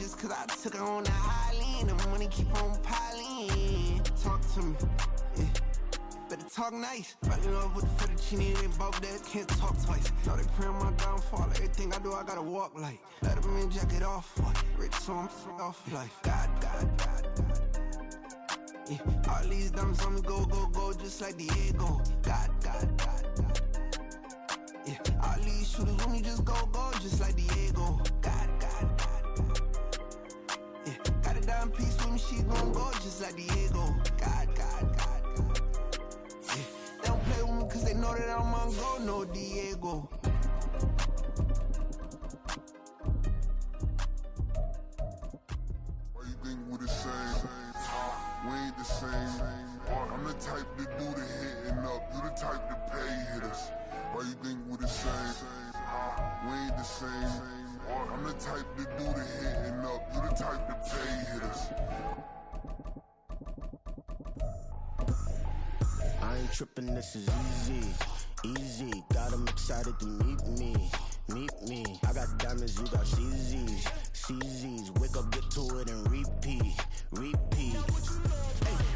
just cause I took her on the island. The money keep on piling. Talk to me, yeah. Better talk nice. Fell in love with the fettuccine, they both dead, can't talk twice. Now they praying my downfall. Everything I do, I gotta walk like. Let them in, jacket off. Rich, so I'm off life. God. Yeah. All these diamonds on me go, just like Diego. God. Yeah. All these shooters on me just go, just like Diego. God. Yeah. Got a dime piece with me, she gon' go just like Diego. God. Yeah. They don't play with me cause they know that I'm on go, no Diego. Why you think we the same? We ain't the same. I'm the type to do the hitting up, you the type to pay hitters. Why you think we the same? We ain't the same. I'm the type to do the hitting up, you the type to pay hitters. I ain't tripping, this is easy. Got 'em excited to meet me. I got diamonds, you got CZs. Wake up, get to it, and repeat. Hey,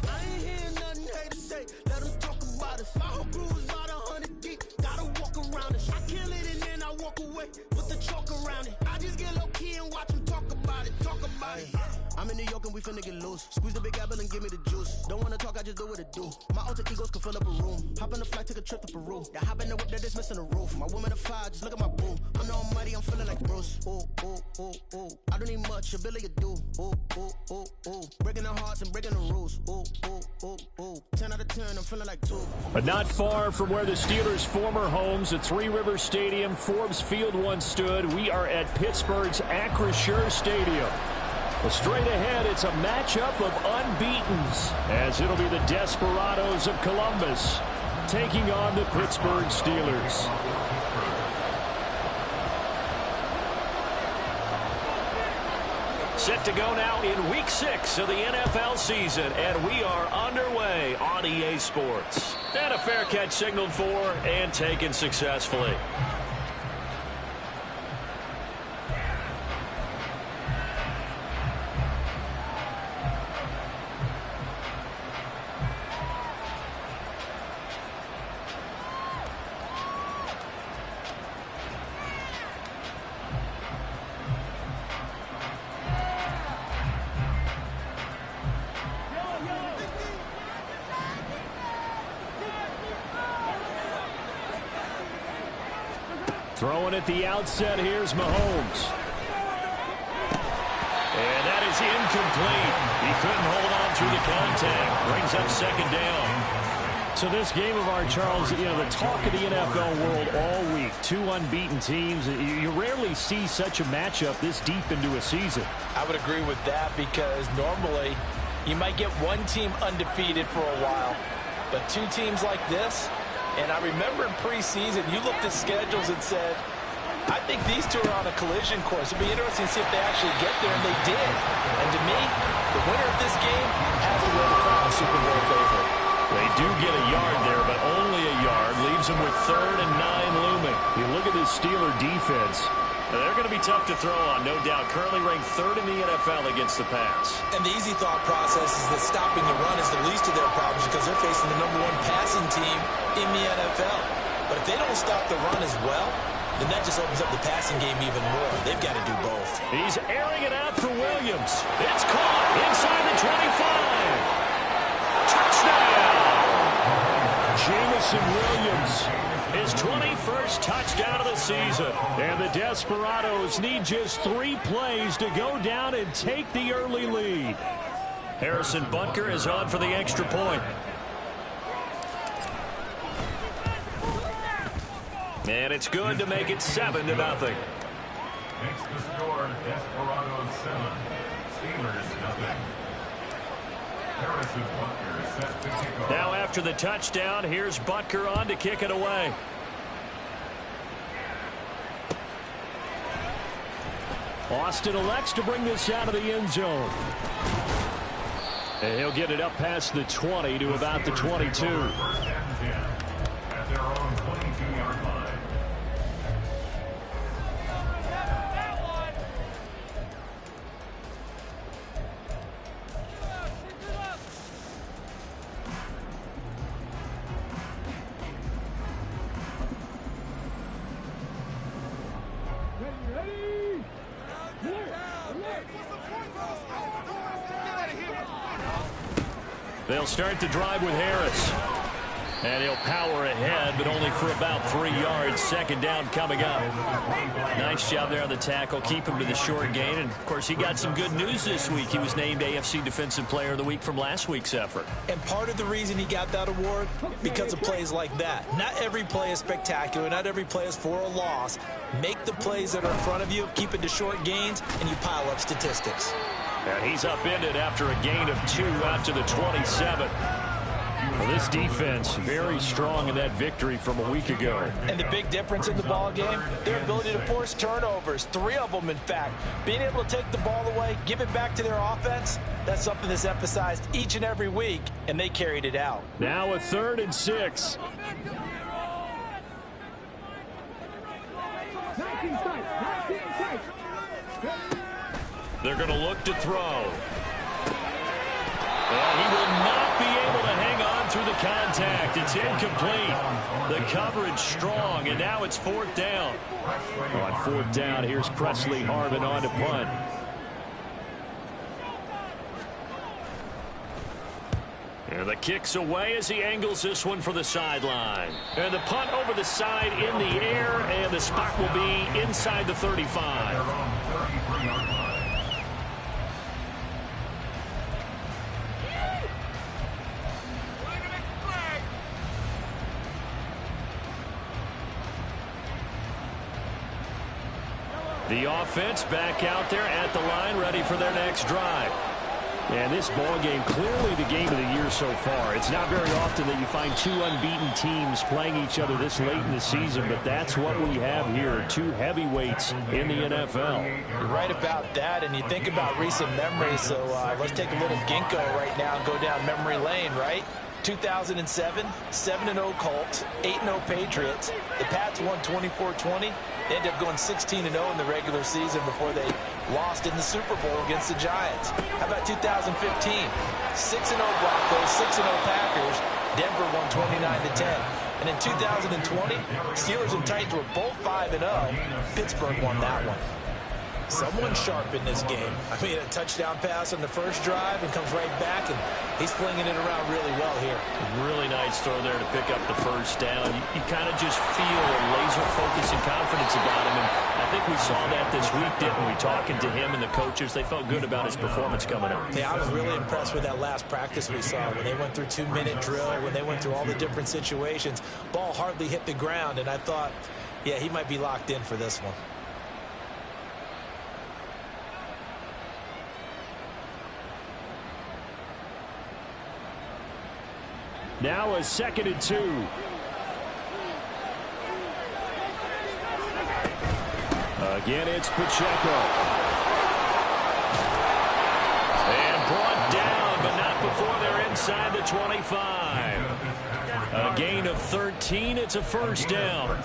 I ain't hearing nothing hate to say. Let 'em talk about us. My whole crew is about 100 deep. Gotta walk around us. I kill it and then I walk away with the chalk around it. I just get low key and watch them talk about it. I'm in New York and we finna get loose. Squeeze the big apple and give me the juice. Don't wanna talk, I just do what it do. My alter egos can fill up a room. Hop on the flight, take a trip to Peru. The hop in the whip that is missing the roof. My woman a fire, just look at my boo. I'm the almighty, I'm feeling like Bruce. Ooh. I don't need much, ability to do. Ooh. Breaking the hearts and breaking the rules. Ooh. 10 out of 10, I'm feeling like 2. But not far from where the Steelers' former homes at Three Rivers Stadium, Forbes Field once stood, we are at Pittsburgh's Acrisure Stadium. Well, straight ahead, it's a matchup of unbeatens, as it'll be the Desperados of Columbus taking on the Pittsburgh Steelers. Set to go now in Week 6 of the NFL season, and we are underway on EA Sports. And a fair catch signaled for and taken successfully. Throwing at the outset, here's Mahomes. And that is incomplete. He couldn't hold on through the contact. Brings up second down. So this game of ours, Charles, you know, the talk of the NFL world all week. 2 unbeaten teams. You rarely see such a matchup this deep into a season. I would agree with that because normally you might get one team undefeated for a while. But 2 teams like this, and I remember in preseason, you looked at schedules and said, I think these 2 are on a collision course. It'll be interesting to see if they actually get there, and they did. And to me, the winner of this game has to wear the crown Super Bowl favorite. They do get a yard there, but only a yard. Leaves them with 3rd and 9 looming. You look at this Steeler defense. They're going to be tough to throw on, no doubt. Currently ranked 3rd in the NFL against the pass. And the easy thought process is that stopping the run is the least of their problems because they're facing the #1 passing team in the NFL. But if they don't stop the run as well, then that just opens up the passing game even more. They've got to do both. He's airing it out for Williams. It's caught inside the 25. Touchdown! Jamison Williams, his 21st touchdown of the season. And the Desperados need just 3 plays to go down and take the early lead. Harrison Butker is on for the extra point. And it's good to make it 7-0. Next to score, Desperados 7, Steelers nothing. Harrison Butker set to kick off. Now after the touchdown, here's Butker on to kick it away. Austin elects to bring this out of the end zone. And he'll get it up past the 20 to about the 22. First and 10 at their own 22-yard line. They'll start the drive with Harris. And he'll power ahead, but only for about 3 yards. Second down coming up. Nice job there on the tackle. Keep him to the short gain. And, of course, he got some good news this week. He was named AFC Defensive Player of the Week from last week's effort. And part of the reason he got that award, because of plays like that. Not every play is spectacular. Not every play is for a loss. Make the plays that are in front of you, keep it to short gains, and you pile up statistics. And he's upended after a gain of 2 out to the 27. Well, this defense very strong in that victory from a week ago. And the big difference in the ball game, their ability to force turnovers, 3 of them in fact. Being able to take the ball away, give it back to their offense, that's something that's emphasized each and every week, and they carried it out. Now a 3rd and 6. They're going to look to throw. Well, he will not be able to hang on through the contact. It's incomplete. The coverage strong, and now it's 4th down. On 4th down, here's Presley Harvin on to punt. And the kick's away as he angles this one for the sideline. And the punt over the side in the air, and the spot will be inside the 35. The offense back out there at the line, ready for their next drive. And this ball game, clearly the game of the year so far. It's not very often that you find 2 unbeaten teams playing each other this late in the season, but that's what we have here, 2 heavyweights in the NFL. You're right about that, and you think about recent memories, so let's take a little ginkgo right now and go down memory lane, right? 2007, 7-0 Colts, 8-0 Patriots. The Pats won 24-20. They ended up going 16-0 in the regular season before they lost in the Super Bowl against the Giants. How about 2015? 6-0 Broncos, 6-0 Packers. Denver won 29-10. And in 2020, Steelers and Titans were both 5-0. Pittsburgh won that one. Someone sharp in this game. I mean, a touchdown pass on the first drive and comes right back, and he's flinging it around really well here. Really nice throw there to pick up the first down. You kind of just feel a laser focus and confidence about him, and I think we saw that this week, didn't we? Talking to him and the coaches, they felt good about his performance coming up. Yeah, I was really impressed with that last practice we saw when they went through 2-minute drill, when they went through all the different situations. Ball hardly hit the ground, and I thought, yeah, he might be locked in for this one. Now a 2nd and 2. Again, it's Pacheco. And brought down, but not before they're inside the 25. A gain of 13. It's a first down.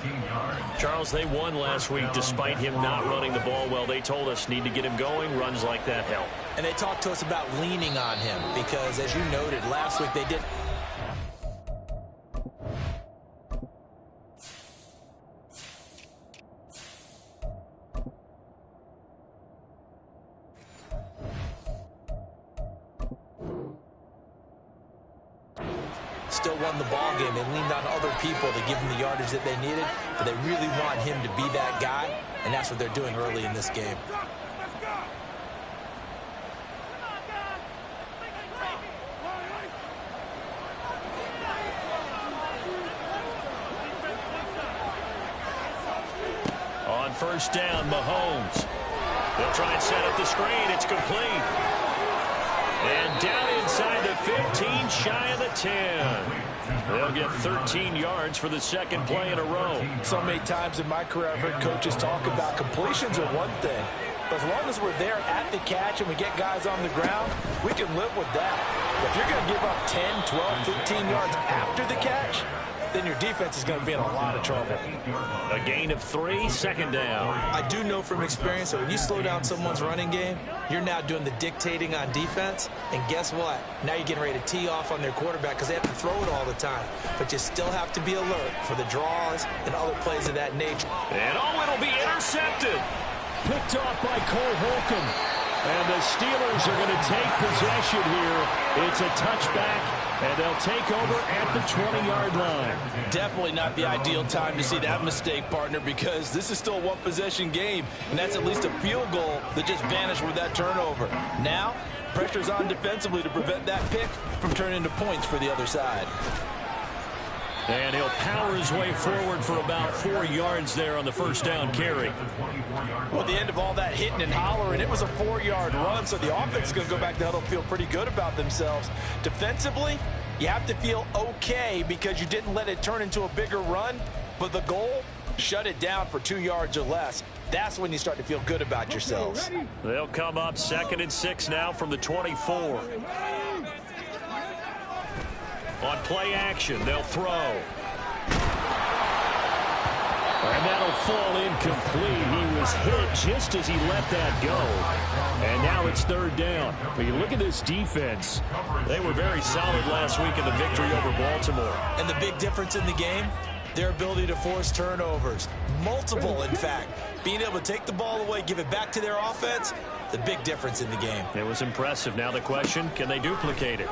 Charles, they won last week despite him not running the ball well. They told us need to get him going. Runs like that help. And they talked to us about leaning on him because, as you noted, last week they did. Still won the ball game. They leaned on other people to give them the yardage that they needed, but they really want him to be that guy, and that's what they're doing early in this game. On first down, Mahomes. They'll try and set up the screen. It's complete. And down inside the 15, shy of the 10. They'll get 13 yards for the 2nd play in a row. So many times in my career, I've heard coaches talk about completions are one thing, but as long as we're there at the catch and we get guys on the ground, we can live with that. But if you're going to give up 10, 12, 15 yards after the catch, then your defense is going to be in a lot of trouble. A gain of 3, 2nd down. I do know from experience that when you slow down someone's running game, you're now doing the dictating on defense. And guess what? Now you're getting ready to tee off on their quarterback because they have to throw it all the time. But you still have to be alert for the draws and other plays of that nature. And it'll be intercepted. Picked off by Cole Holcomb. And the Steelers are going to take possession here. It's a touchback, and they'll take over at the 20-yard line. Definitely not the ideal time to see that mistake, partner, because this is still a one-possession game, and that's at least a field goal that just vanished with that turnover. Now, pressure's on defensively to prevent that pick from turning into points for the other side. And he'll power his way forward for about 4 yards there on the first down carry. Well, at the end of all that hitting and hollering, it was a 4-yard run, so the offense is going to go back to huddle, feel pretty good about themselves. Defensively, you have to feel okay because you didn't let it turn into a bigger run, but the goal, shut it down for 2 yards or less. That's when you start to feel good about yourselves. They'll come up 2nd and 6 now from the 24. On play action, they'll throw. And that'll fall incomplete. He was hit just as he let that go. And now it's 3rd down. When you look at this defense, they were very solid last week in the victory over Baltimore. And the big difference in the game, their ability to force turnovers. Multiple, in fact. Being able to take the ball away, give it back to their offense, the big difference in the game. It was impressive. Now the question, can they duplicate it?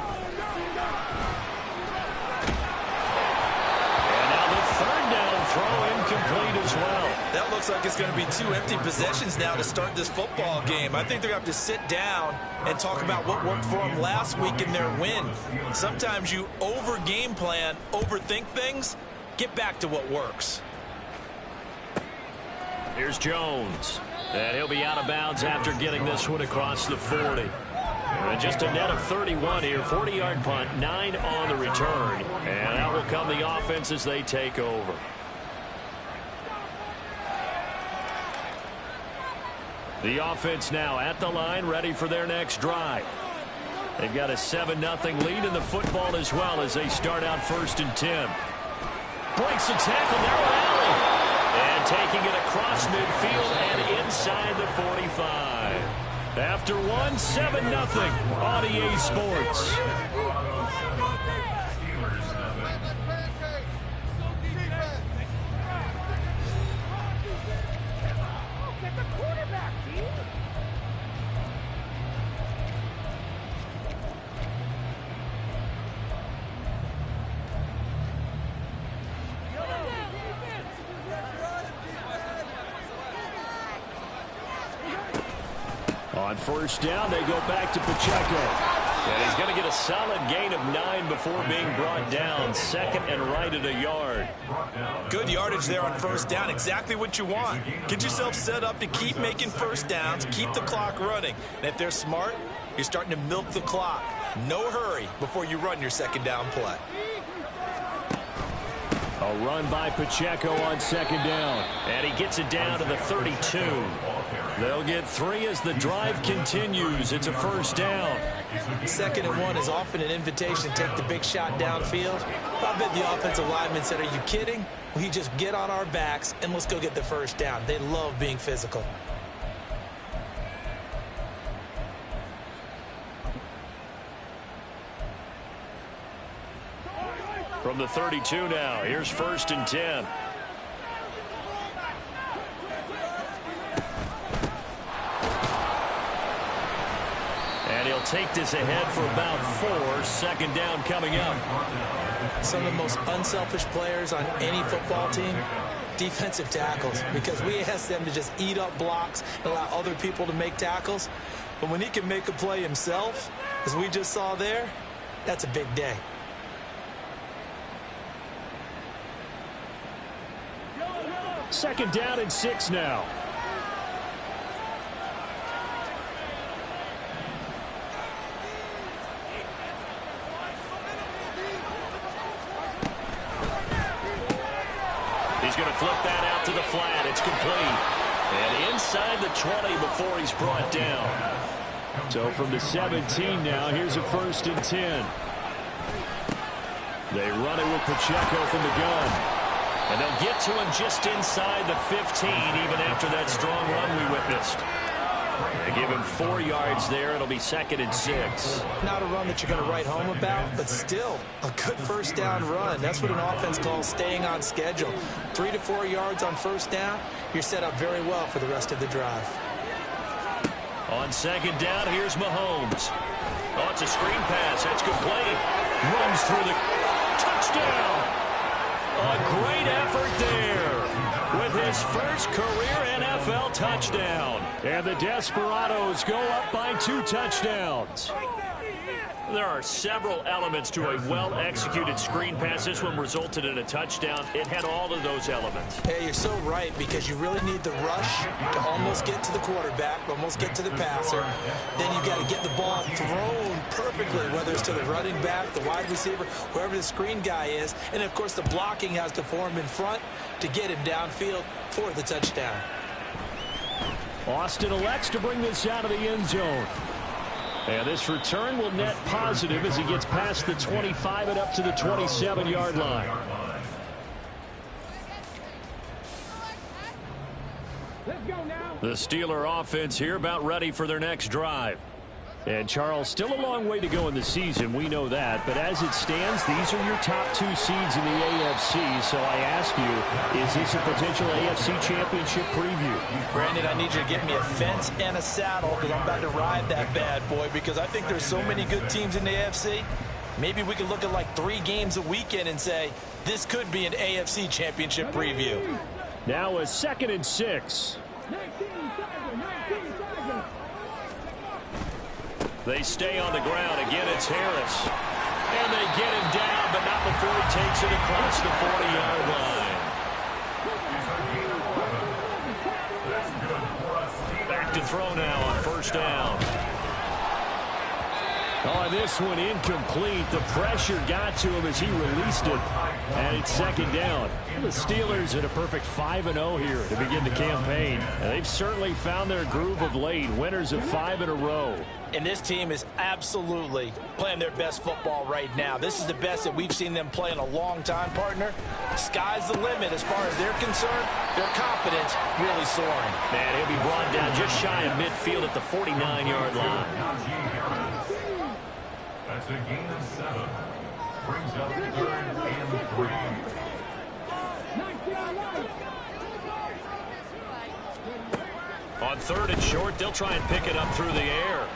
Throw incomplete as well. That looks like it's going to be 2 empty possessions now to start this football game. I think they're going to have to sit down and talk about what worked for them last week in their win. Sometimes you over-game plan, overthink things. Get back to what works. Here's Jones. And he'll be out of bounds after getting this one across the 40. And just a net of 31 here. 40-yard punt, 9 on the return. And out will come the offense as they take over. The offense now at the line, ready for their next drive. They've got a 7-0 lead in the football as well as they start out 1st and 10. Breaks a tackle, narrow alley. And taking it across midfield and inside the 45. After one, 7-0 on EA Sports. On 1st down, they go back to Pacheco. And he's going to get a solid gain of 9 before being brought down. 2nd and right at a yard. Good yardage there on 1st down. Exactly what you want. Get yourself set up to keep making 1st downs, keep the clock running. And if they're smart, you're starting to milk the clock. No hurry before you run your 2nd down play. A run by Pacheco on 2nd down. And he gets it down to the 32. They'll get 3 as the drive continues. It's a 1st down. 2nd and 1 is often an invitation to take the big shot downfield. I bet the offensive lineman said, are you kidding? We just get on our backs and let's go get the 1st down. They love being physical. From the 32 now, here's 1st and 10. And he'll take this ahead for about 4. 2nd down coming up. Some of the most unselfish players on any football team, defensive tackles, because we ask them to just eat up blocks and allow other people to make tackles. But when he can make a play himself, as we just saw there, that's a big day. Second down and 6 now. He's going to flip that out to the flat. It's complete. And inside the 20 before he's brought down. So from the 17 now, here's a 1st and 10. They run it with Pacheco from the gun. And they'll get to him just inside the 15, even after that strong run we witnessed. They give him 4 yards there. It'll be 2nd and 6. Not a run that you're going to write home about, but still a good 1st down run. That's what an offense calls staying on schedule. 3 to 4 yards on 1st down, you're set up very well for the rest of the drive. On second down, here's Mahomes. Oh, it's a screen pass. That's complete. Runs through the touchdown. A great effort there with his first career NFL touchdown. And the Desperados go up by 2 touchdowns. There are several elements to a well-executed screen pass. This one resulted in a touchdown. It had all of those elements. Hey, you're so right, because you really need the rush to almost get to the quarterback, almost get to the passer. Then you got to get the ball thrown perfectly, whether it's to the running back, the wide receiver, whoever the screen guy is. And, of course, the blocking has to form in front to get him downfield for the touchdown. Austin elects to bring this out of the end zone. And this return will net positive as he gets past the 25 and up to the 27-yard line. The Steeler offense here about ready for their next drive. And, Charles, still a long way to go in the season. We know that. But as it stands, these are your top 2 seeds in the AFC. So I ask you, is this a potential AFC championship preview? Brandon, I need you to get me a fence and a saddle, because I'm about to ride that bad boy, because I think there's so many good teams in the AFC. Maybe we could look at like 3 games a weekend and say, this could be an AFC championship preview. Now a 2nd and 6. They stay on the ground. Again, it's Harris. And they get him down, but not before he takes it across the 40-yard line. Back to throw now on first down. Oh, this one incomplete. The pressure got to him as he released it. And it's 2nd down. The Steelers at a perfect 5-0 here to begin the campaign. And they've certainly found their groove of late. Winners of 5 in a row. And this team is absolutely playing their best football right now. This is the best that we've seen them play in a long time, partner. Sky's the limit as far as they're concerned. Their confidence really soaring. Man, he'll be brought down just shy of midfield at the 49-yard line. That's a gain of 7. Brings up 3rd and 3. On 3rd and short, they'll try and pick it up through the air.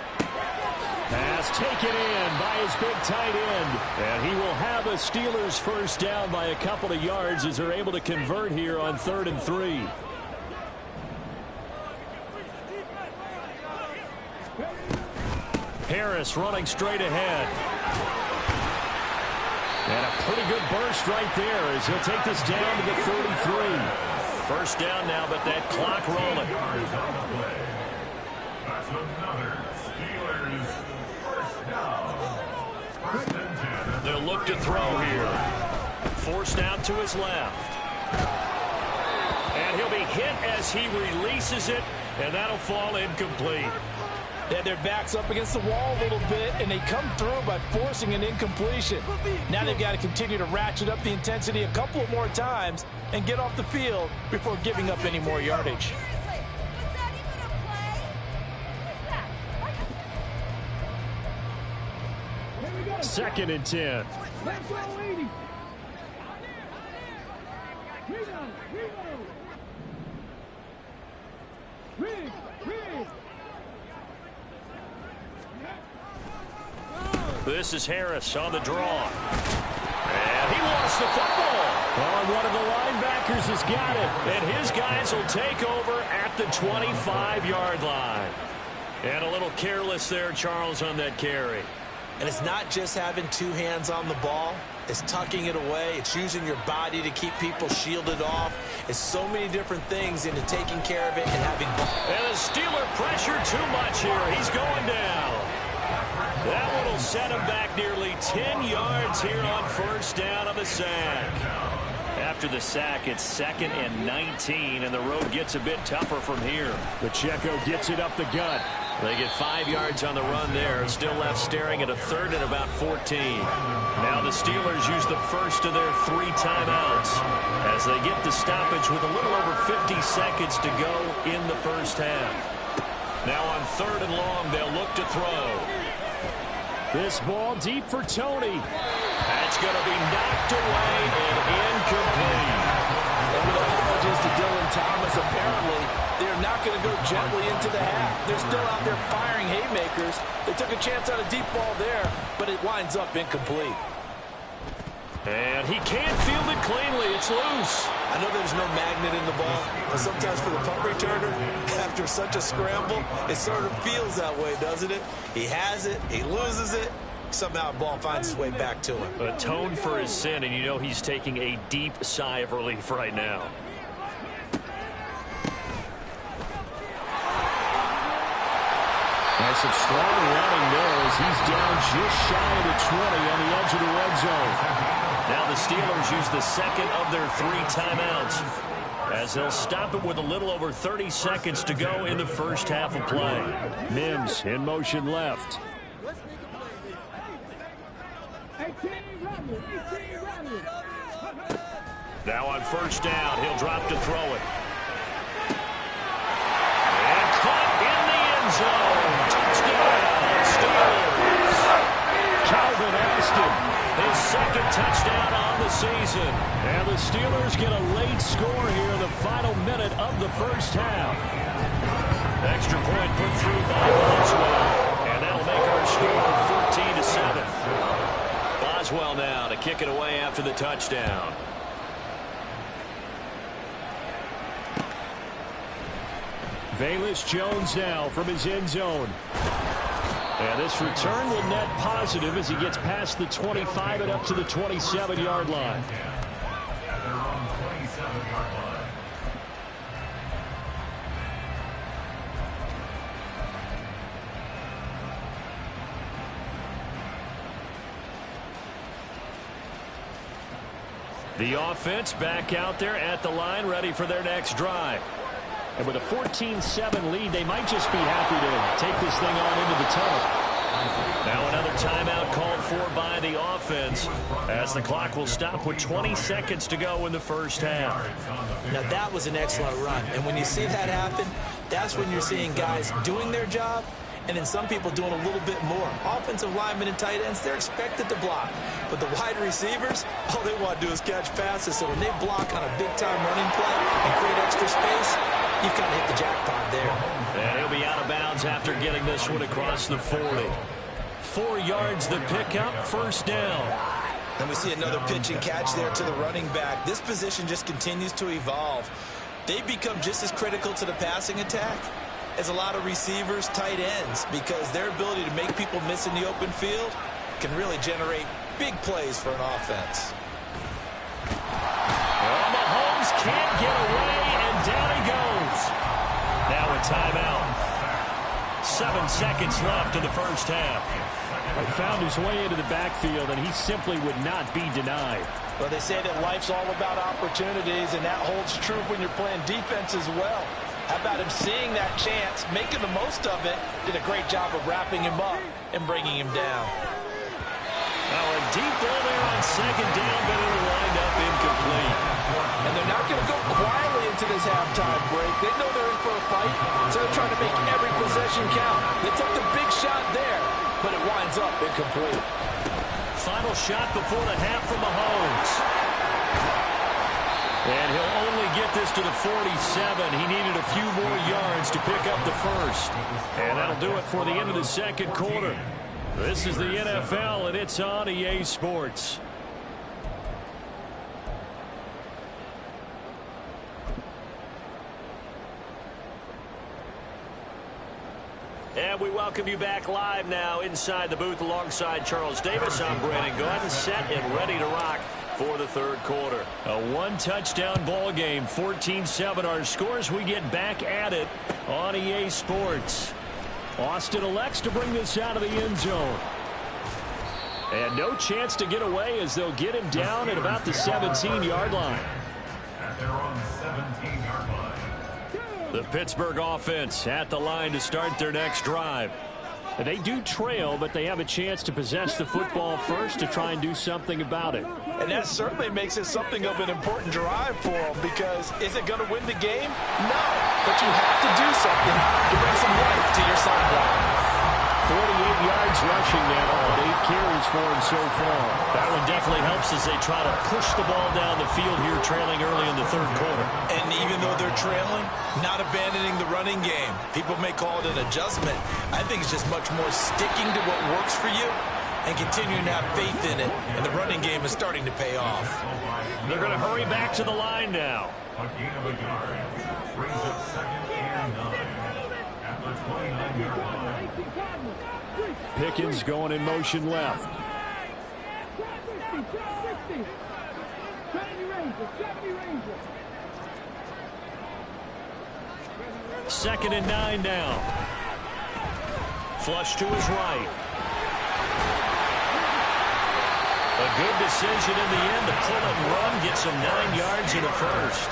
Pass taken in by his big tight end. And he will have a Steelers first down by a couple of yards as they're able to convert here on 3rd and 3. Harris running straight ahead. And a pretty good burst right there as he'll take this down to the 43. First down now, but that clock rolling. That's another Steelers first down. 1st and 10. They'll look to throw here. Forced out to his left. And he'll be hit as he releases it, and that'll fall incomplete. They had their backs up against the wall a little bit, and they come through by forcing an incompletion. Now they've got to continue to ratchet up the intensity a couple of more times and get off the field before giving up any more yardage. Second and 10. This is Harris on the draw. And he lost the football. Oh, one of the linebackers has got it. And his guys will take over at the 25-yard line. And a little careless there, Charles, on that carry. And it's not just having 2 hands on the ball. It's tucking it away. It's using your body to keep people shielded off. It's so many different things into taking care of it and having... And the Steeler pressure too much here. He's going down. That one will set him back nearly 10 yards here on first down on the sack. After the sack, it's 2nd and 19, and the road gets a bit tougher from here. Pacheco gets it up the gut. They get 5 yards on the run there. Still left staring at a 3rd and about 14. Now the Steelers use the first of their 3 timeouts as they get the stoppage with a little over 50 seconds to go in the first half. Now on 3rd and long, they'll look to throw. This ball deep for Tony. That's going to be knocked away and incomplete. And with apologies to Dylan Thomas, apparently They're not going to go gently into the half. They're still out there firing haymakers. They took a chance on a deep ball there, but it winds up incomplete. And he can't field it cleanly. It's loose. I know there's no magnet in the ball, but sometimes for the punt returner, after such a scramble, it sort of feels that way, doesn't it? He has it, he loses it, somehow the ball finds its way back to him. Atone for his sin, and you know he's taking a deep sigh of relief right now. That's some strong running there as he's down just shy of the 20 on the edge of the red zone. Now the Steelers use the second of their 3 timeouts as they'll stop it with a little over 30 seconds to go in the first half of play. Mims in motion left. Now on first down, he'll drop to throw it. And caught in the end zone. Touchdown, Steelers. Calvin Austin, his second touchdown on the season. And the Steelers get a late score here in the final minute of the first half. Extra point put through by Boswell. And that'll make our score 14-7. Boswell now to kick it away after the touchdown. Velus Jones now from his end zone. And this return will net positive as he gets past the 25 and up to the 27-yard line. The offense back out there at the line, ready for their next drive. And with a 14-7 lead, they might just be happy to take this thing on into the tunnel. Now another timeout called for by the offense as the clock will stop with 20 seconds to go in the first half. Now that was an excellent run. And when you see that happen, that's when you're seeing guys doing their job and then some people doing a little bit more. Offensive linemen and tight ends, they're expected to block. But the wide receivers, all they want to do is catch passes. So when they block on a big-time running play and create extra space, you've kind of hit the jackpot there. And he'll be out of bounds after getting this one across the 40. 4 yards the pickup, first down. And we see another pitch and catch there to the running back. This position just continues to evolve. They become just as critical to the passing attack as a lot of receivers, tight ends, because their ability to make people miss in the open field can really generate big plays for an offense. Well, Mahomes can't get away, and down he goes. Now a timeout. 7 seconds left in the first half. He found his way into the backfield, and he simply would not be denied. Well, they say that life's all about opportunities, and that holds true when you're playing defense as well. How about him seeing that chance, making the most of it, did a great job of wrapping him up and bringing him down. Now a deep ball there on second down, but it'll wind up incomplete. And they're not going to go quietly into this halftime break. They know they're in for a fight, so they're trying to make every possession count. They took the big shot there, but it winds up incomplete. Final shot before the half from Mahomes. And he'll only get this to the 47. He needed a few more yards to pick up the first. And that'll do it for the end of the second quarter. This is the NFL, and it's on EA Sports. And we welcome you back live now inside the booth alongside Charles Davis. I'm Brandon Gordon, set and ready to rock for the third quarter. A one-touchdown ball game, 14-7 our scores. We get back at it on EA Sports. Austin elects to bring this out of the end zone. And no chance to get away as they'll get him down at about the 17-yard line. At their own 17-yard line. The Pittsburgh offense at the line to start their next drive. They do trail, but they have a chance to possess the football first to try and do something about it. And that certainly makes it something of an important drive for them, because is it going to win the game? No, but you have to do something to bring some life to your sideline. 48 yards Pickens rushing now on 8 carries for him so far. That one definitely helps as they try to push the ball down the field here, trailing early in the third quarter. And even though they're trailing, not abandoning the running game. People may call it an adjustment. I think it's just much more sticking to what works for you and continuing to have faith in it. And the running game is starting to pay off. They're going to hurry back to the line now. A gain of a yard. Brings up 2nd and 9 at the 29-yard line. Pickens going in motion left. Second and 9 now. Flush to his right. A good decision in the end to pull it and run, get some 9 yards in the first.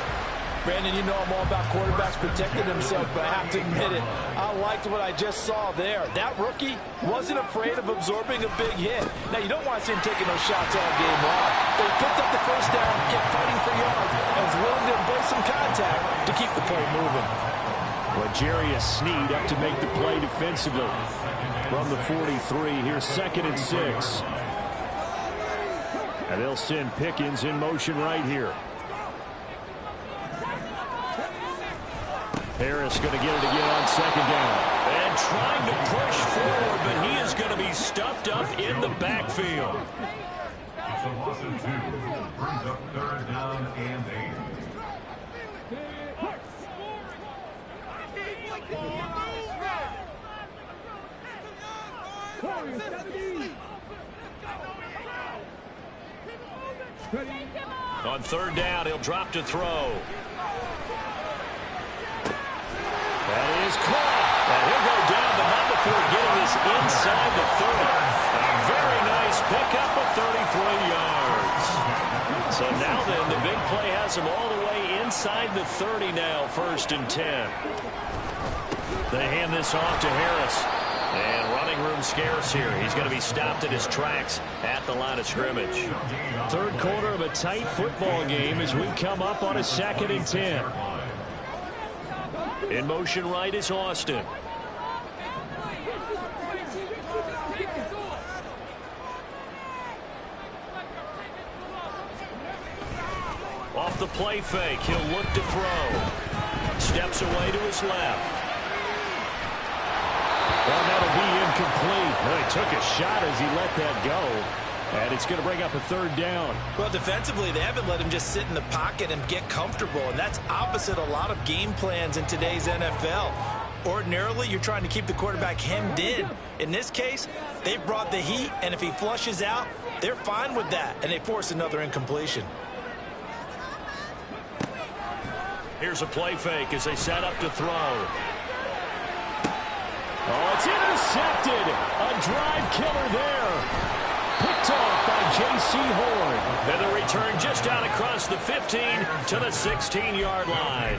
Brandon, you know I'm all about quarterbacks protecting themselves, but I have to admit it, I liked what I just saw there. That rookie wasn't afraid of absorbing a big hit. Now, you don't want to see him taking those shots all game long. But he picked up the first down, kept fighting for yards, and was willing to embrace some contact to keep the play moving. L'Jarius Sneed up to make the play defensively. From the 43, here's 2nd and 6. And they'll send Pickens in motion right here. Harris going to get it again on 2nd down. And trying to push forward, but he is going to be stuffed up in the backfield. It's a loss of 2. Brings up 3rd down and 8. On 3rd down, he'll drop to throw. That is caught. And he'll go down, but not before getting this inside the 30. A very nice pickup of 33 yards. So now then, the big play has him all the way inside the 30 now, 1st and 10. They hand this off to Harris. And running room scarce here. He's going to be stopped in his tracks at the line of scrimmage. Third quarter of a tight football game as we come up on a 2nd and 10. In motion right is Austin. Off the play fake, he'll look to throw. Steps away to his left. Well, that'll be incomplete. Well, he took a shot as he let that go. And it's going to bring up a 3rd down. Well, defensively, they haven't let him just sit in the pocket and get comfortable, and that's opposite a lot of game plans in today's NFL. Ordinarily, you're trying to keep the quarterback hemmed in. In this case, they've brought the heat, and if he flushes out, they're fine with that, and they force another incompletion. Here's a play fake as they set up to throw. Oh, it's intercepted. A drive killer there. Picked off by J.C. Horn. And the return just out across the 15 to the 16-yard line.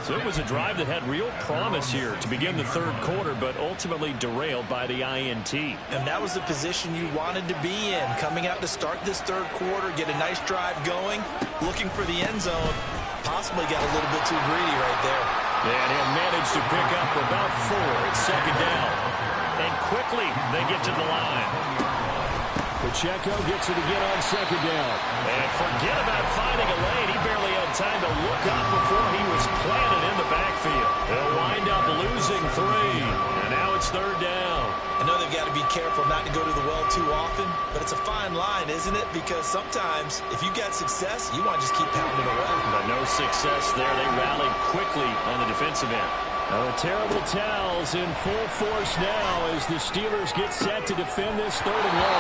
So it was a drive that had real promise here to begin the third quarter, but ultimately derailed by the INT. And that was the position you wanted to be in. Coming out to start this third quarter, get a nice drive going, looking for the end zone. Possibly got a little bit too greedy right there. And he'll manage to pick up about 4. It's 2nd down. And quickly they get to the line. Pacheco gets it again on 2nd down. And forget about finding a lane. He barely had time to look up before he was planted in the backfield. They'll wind up losing 3. And now it's 3rd down. I know they've got to be careful not to go to the well too often, but it's a fine line, isn't it? Because sometimes if you got success, you want to just keep pounding away. But no success there. They rallied quickly on the defensive end. Now the terrible towels in full force now as the Steelers get set to defend this 3rd and 1.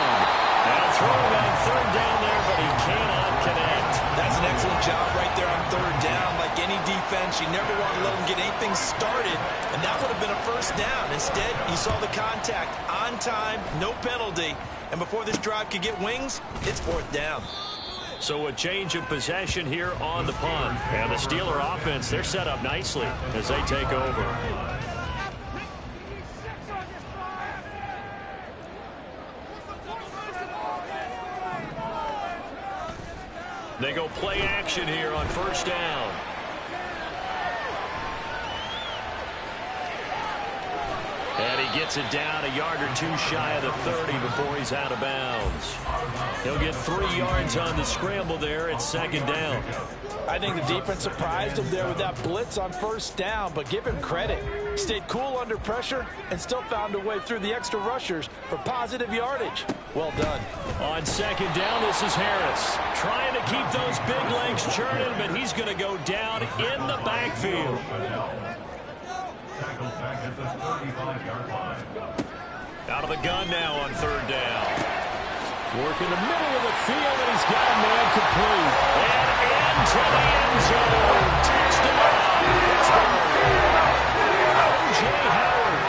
Now throwing on 3rd down there, but he cannot connect. That's an excellent job right there on 3rd down. Like any defense, you never want to let them get anything started, and that would have been a 1st down. Instead, you saw the contact on time, no penalty, and before this drive could get wings, it's 4th down. So a change of possession here on the punt. And the Steeler offense, they're set up nicely as they take over. They go play action here on 1st down. And he he gets it down a yard or two shy of the 30 before he's out of bounds. He'll get 3 yards on the scramble there at second down. I think the defense surprised him there with that blitz on first down, but give him credit. Stayed cool under pressure and still found a way through the extra rushers for positive yardage. Well done. On second down, this is Harris. Trying to keep those big legs churning, but he's going to go down in the backfield. Out of the gun now on third down. Work in the middle of the field, and he's got a man complete. And into the end zone. Touchdown, Pittsburgh. O.J. Howard,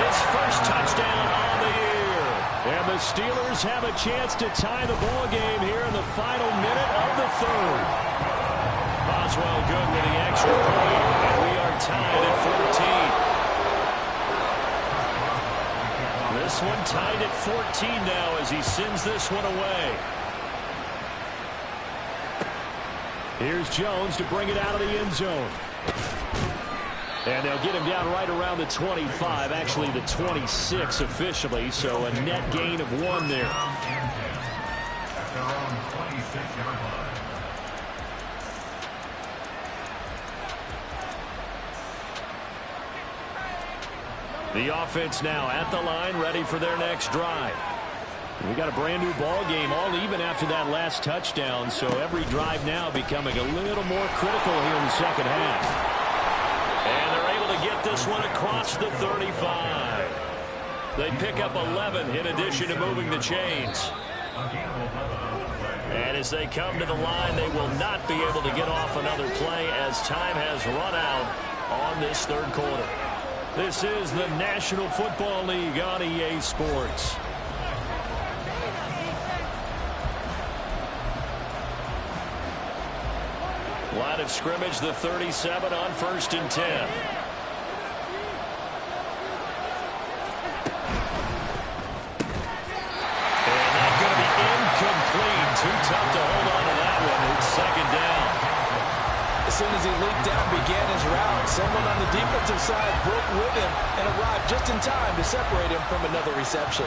his first touchdown on the year. And the Steelers have a chance to tie the ball game here in the final minute of the third. Boswell good with the extra point, and we are tied at 14. This one tied at 14 now as he sends this one away. Here's Jones to bring it out of the end zone. And they'll get him down right around the 25, actually the 26 officially, so a net gain of 1 there. The offense now at the line, ready for their next drive. We got a brand new ball game, all even after that last touchdown, so every drive now becoming a little more critical here in the second half. And they're able to get this one across the 35. They pick up 11 in addition to moving the chains. And as they come to the line, they will not be able to get off another play as time has run out on this third quarter. This is the National Football League on EA Sports. Line of scrimmage, the 37 on 1st and 10. And that's going to be incomplete. Too tough to hold on to that one. It's second down. As soon as he leaped out and began his route, someone on the defensive side broke with him and arrived just in time to separate him from another reception.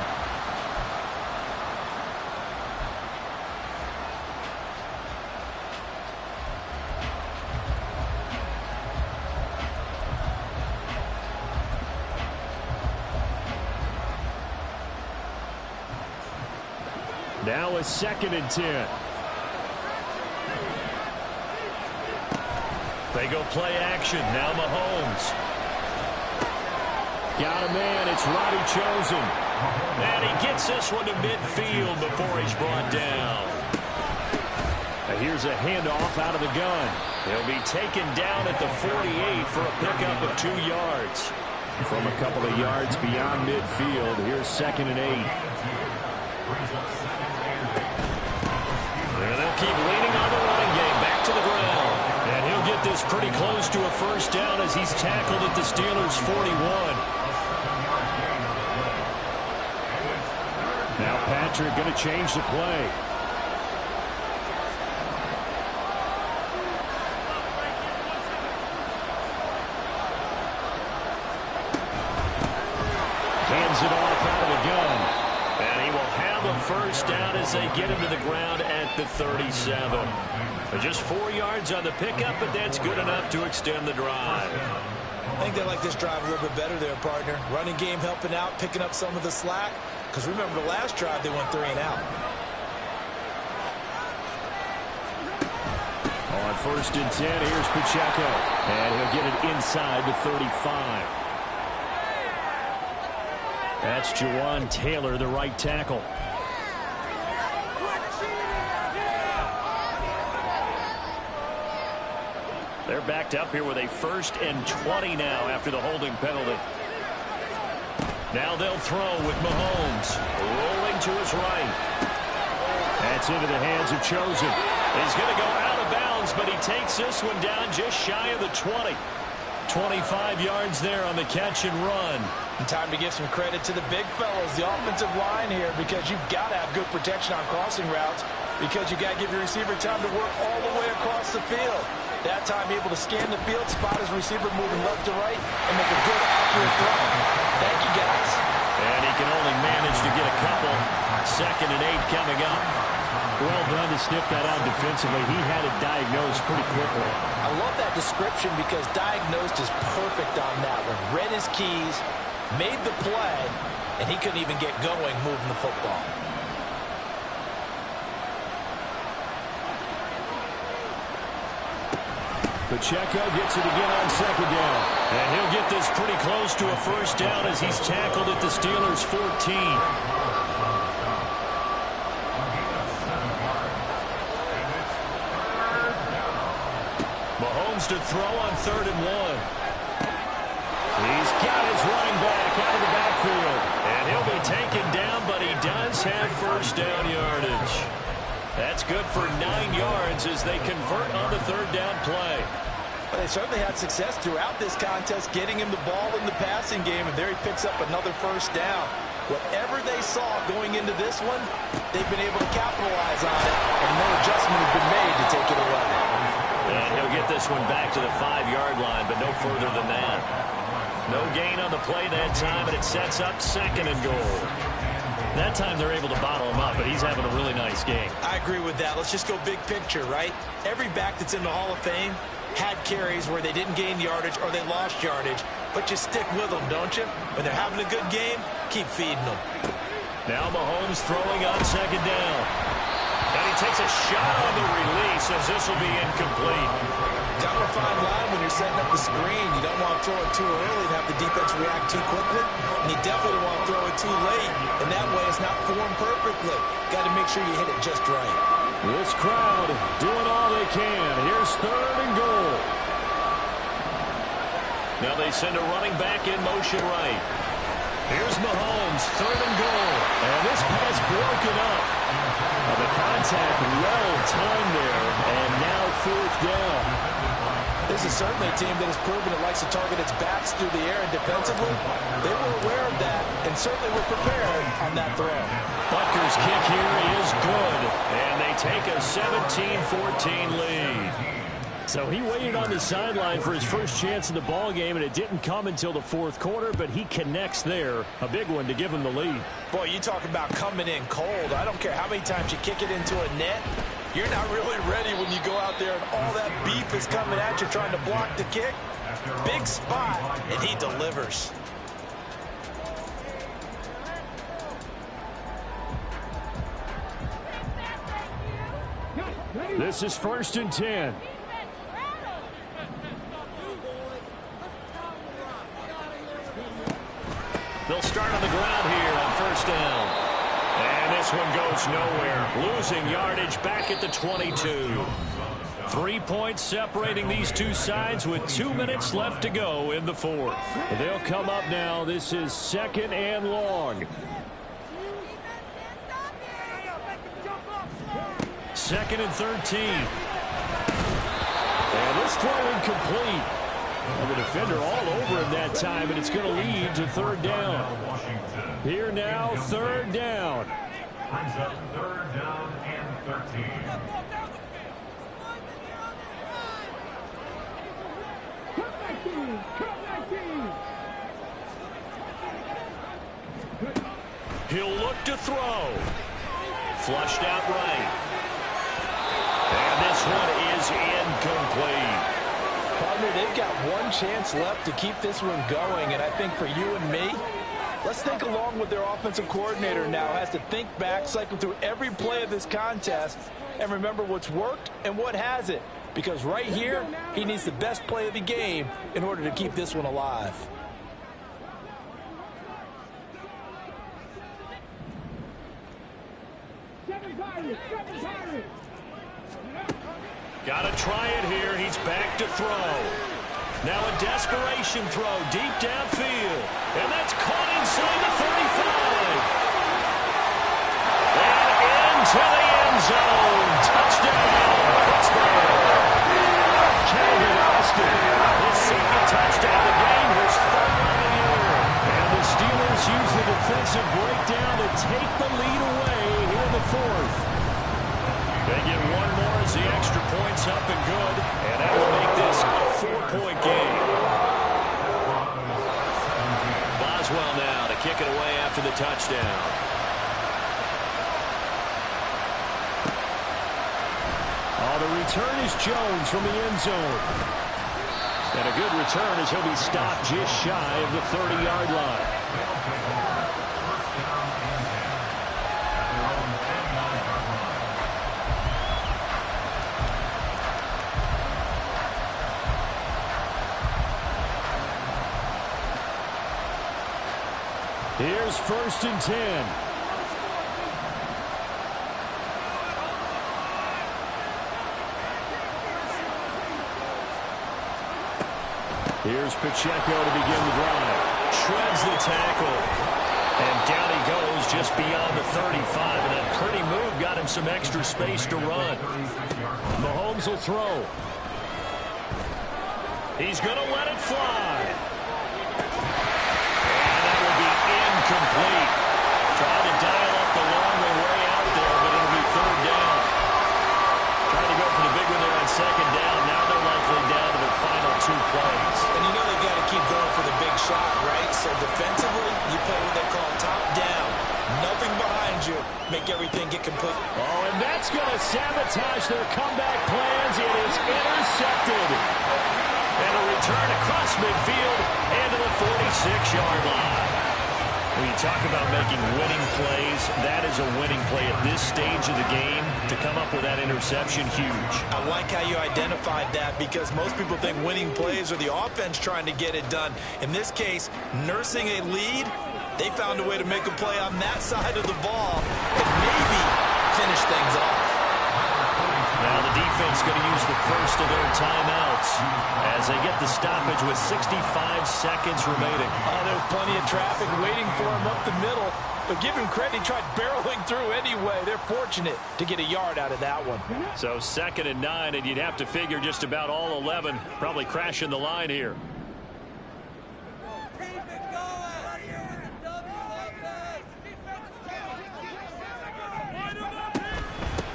Now a 2nd and 10. They go play action. Now Mahomes. Got a man. It's Roddy Chosen. And he gets this one to midfield before he's brought down. And here's a handoff out of the gun. He'll be taken down at the 48 for a pickup of 2 yards. From a couple of yards beyond midfield, here's 2nd and 8. And they'll keep leaning on the running game. Back to the ground. And he'll get this pretty close to a first down as he's tackled at the Steelers' 41. Now Patrick going to change the play. Hands it off out of the gun. And he will have a first down as they get him to the ground at the 37. Just 4 yards on the pickup, but that's good enough to extend the drive. I think they like this drive a little bit better there, partner. Running game helping out, picking up some of the slack. Because remember the last drive, they went 3 and out. On 1st and 10, here's Pacheco. And he'll get it inside the 35. That's Jawan Taylor, the right tackle. They're backed up here with a 1st and 20 now after the holding penalty. Now they'll throw with Mahomes. Rolling to his right. That's into the hands of Chosen. He's going to go out of bounds, but he takes this one down just shy of the 20. 25 yards there on the catch and run. And time to give some credit to the big fellas, the offensive line here, because you've got to have good protection on crossing routes, because you've got to give your receiver time to work all the way across the field. That time able to scan the field, spot his receiver moving left to right, and make a good, accurate throw. Thank you, guys. And he can only manage to get a couple. 2nd and 8 coming up. Well done to sniff that out defensively. He had it diagnosed pretty quickly. I love that description because diagnosed is perfect on that one. Read his keys, made the play, and he couldn't even get going moving the football. Pacheco gets it again on 2nd down. And he'll get this pretty close to a 1st down as he's tackled at the Steelers' 14. Mahomes to throw on 3rd and 1. He's got his running back out of the backfield. And he'll be taken down, but he does have 1st down yardage. That's good for 9 yards as they convert on the 3rd down play. Well, they certainly had success throughout this contest, getting him the ball in the passing game, and there he picks up another 1st down. Whatever they saw going into this one, they've been able to capitalize on it, and no adjustment has been made to take it away. And he'll get this one back to the 5-yard line, but no further than that. No gain on the play that time, and it sets up 2nd and goal. That time they're able to bottle him up, but he's having a really nice game. I agree with that. Let's just go big picture, right? Every back that's in the Hall of Fame had carries where they didn't gain yardage or they lost yardage, but you stick with them, don't you? When they're having a good game, keep feeding them. Now Mahomes throwing on 2nd down. And he takes a shot on the release as this will be incomplete. Kind of a fine line when you're setting up the screen. You don't want to throw it too early and have the defense react too quickly. And you definitely don't want to throw it too late. And that way it's not formed perfectly. Got to make sure you hit it just right. This crowd doing all they can. Here's 3rd and goal. Now they send a running back in motion right. Here's Mahomes, 3rd and goal. And this pass broken up. The contact well timed there, and now 4th down. This is certainly a team that has proven it likes to target its backs through the air and defensively. They were aware of that and certainly were prepared on that throw. Butker's kick here is good, and they take a 17-14 lead. So he waited on the sideline for his first chance in the ball game, and it didn't come until the 4th quarter, but he connects there. A big one to give him the lead. Boy, you talk about coming in cold. I don't care how many times you kick it into a net. You're not really ready when you go out there and all that beef is coming at you trying to block the kick. Big spot, and he delivers. This is 1st and 10. They'll start on the ground here on 1st down. And this one goes nowhere. Losing yardage back at the 22. 3 points separating these two sides with 2 minutes left to go in the 4th. They'll come up now. This is 2nd and long. 2nd and 13. And this throw incomplete. And the defender all over him that time, and it's going to lead to 3rd down. Here now, 3rd down. Brings up 3rd down and 13. He'll look to throw. Flushed out right. And this one is incomplete. Partner, they've got one chance left to keep this one going, and I think for you and me, let's think along with their offensive coordinator now. Has to think back, cycle through every play of this contest, and remember what's worked and what hasn't. Because right here, he needs the best play of the game in order to keep this one alive. Got to try it here. He's back to throw. Now a desperation throw deep downfield. And that's caught inside the 35. And into the end zone. Touchdown, Pittsburgh. Calvin Austin, his 2nd touchdown of the game, his 3rd of the year. And the Steelers use the defensive breakdown to take the lead away here in the 4th. They get one more as the extra point's up and good, and that will make this a 4-point game. Boswell now to kick it away after the touchdown. The return is Jones from the end zone. And a good return as he'll be stopped just shy of the 30-yard line. Here's 1st and 10. Here's Pacheco to begin the drive. Shreds the tackle. And down he goes just beyond the 35. And that pretty move got him some extra space to run. Mahomes will throw. He's going to let it fly. And that will be incomplete. Tried to dial up the long way out there, but it'll be 3rd down. Trying to go for the big one there on 2nd down. Now they're likely down to their final 2 plays. And you know they've got to keep going for the big shot, right? So defensively, you play what they call top down. Nothing behind you. Make everything get complete. Oh, and that's going to sabotage their comeback plans. It is intercepted. And a return across midfield and to the 46-yard line. When you talk about making winning plays, that is a winning play at this stage of the game. To come up with that interception, huge. I like how you identified that because most people think winning plays are the offense trying to get it done. In this case, nursing a lead, they found a way to make a play on that side of the ball and maybe finish things off. Now the defense going to use the first of their timeouts as they get the stoppage with 65 seconds remaining. Oh, there's plenty of traffic waiting for him up the middle. But give him credit, he tried barreling through anyway. They're fortunate to get a yard out of that one. So 2nd and 9, and you'd have to figure just about all 11 probably crashing the line here.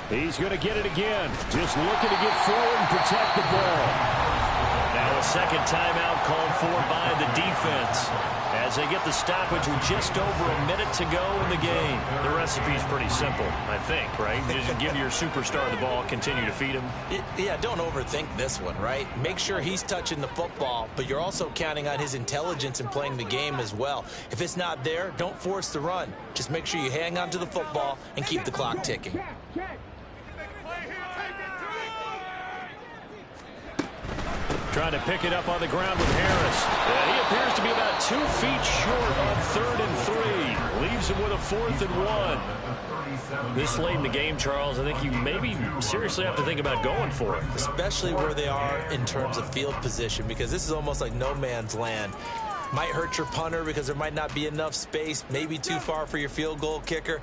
He's going to get it again. Just looking to get forward and protect the ball. Now a 2nd timeout called for by the defense as they get the stoppage with just over a minute to go in the game. The recipe's pretty simple, I think, right? Just give your superstar the ball, continue to feed him. Yeah, don't overthink this one, right? Make sure he's touching the football, but you're also counting on his intelligence in playing the game as well. If it's not there, don't force the run. Just make sure you hang on to the football and keep the clock ticking. Trying to pick it up on the ground with Harris. He appears to be about 2 feet short on 3rd and 3. Leaves him with a 4th and 1. This late in the game, Charles, I think you maybe seriously have to think about going for it. Especially where they are in terms of field position, because this is almost like no man's land. Might hurt your punter because there might not be enough space, maybe too far for your field goal kicker.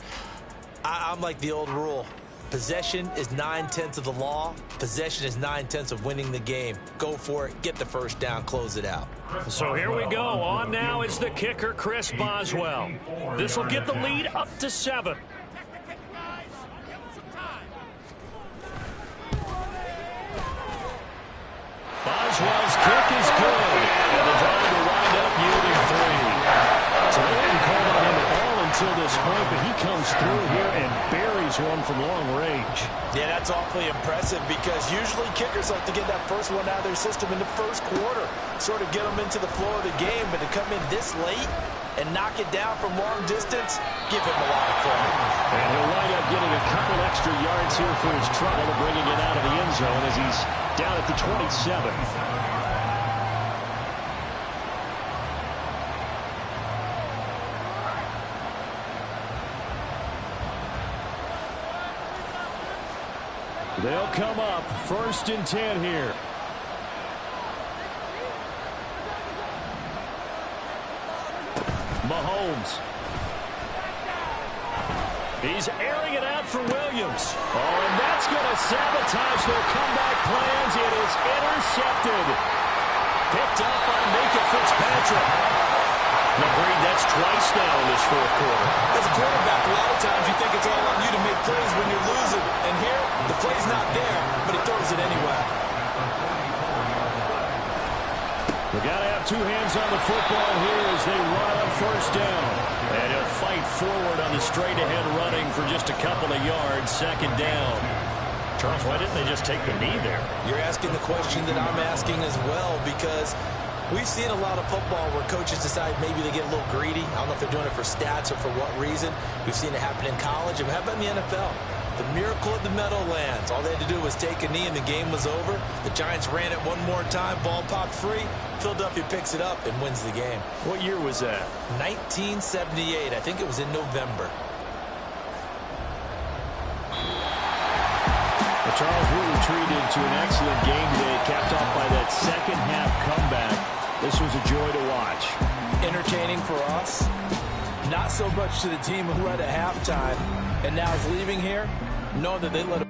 I'm like the old rule. Possession is 9/10 of the law. Possession is 9/10 of winning the game. Go for it. Get the first down. Close it out. So here we go. On now is the kicker, Chris Boswell. This will get the lead up to 7. Boswell's kick is good. And the drive will wind up yielding 3. So they haven't called on him at all until this point, but he comes through here and buries one from long range. Yeah, that's awfully impressive because usually kickers like to get that first one out of their system in the first quarter, sort of get them into the flow of the game, but to come in this late and knock it down from long distance, give him a lot of credit. And he'll wind up getting a couple extra yards here for his trouble, bringing it out of the end zone as he's down at the 27. They'll come up 1st and 10 here. Mahomes. He's airing it out for Williams. Oh, and that's going to sabotage their comeback plans. It is intercepted. Picked up by Micah Fitzpatrick. Agreed, that's twice now in this 4th quarter. As a quarterback, a lot of times you think it's all on you to make plays when you're losing. And here, the play's not there, but he throws it anyway. They got to have 2 hands on the football here as they run on 1st down. forward on the straight-ahead running for just a couple of yards, second down. Charles, why didn't they just take the knee there? You're asking the question that I'm asking as well, because we've seen a lot of football where coaches decide maybe they get a little greedy. I don't know if they're doing it for stats or for what reason. We've seen it happen in college. And how about in the NFL? The miracle of the Meadowlands. All they had to do was take a knee and the game was over. The Giants ran it one more time. Ball popped free. Philadelphia picks it up and wins the game. What year was that? 1978. I think it was in November. Well, Charles, we were treated to an excellent game today, capped off by that second-half comeback. This was a joy to watch. Entertaining for us. Not so much to the team who led at halftime and now is leaving here, knowing that they let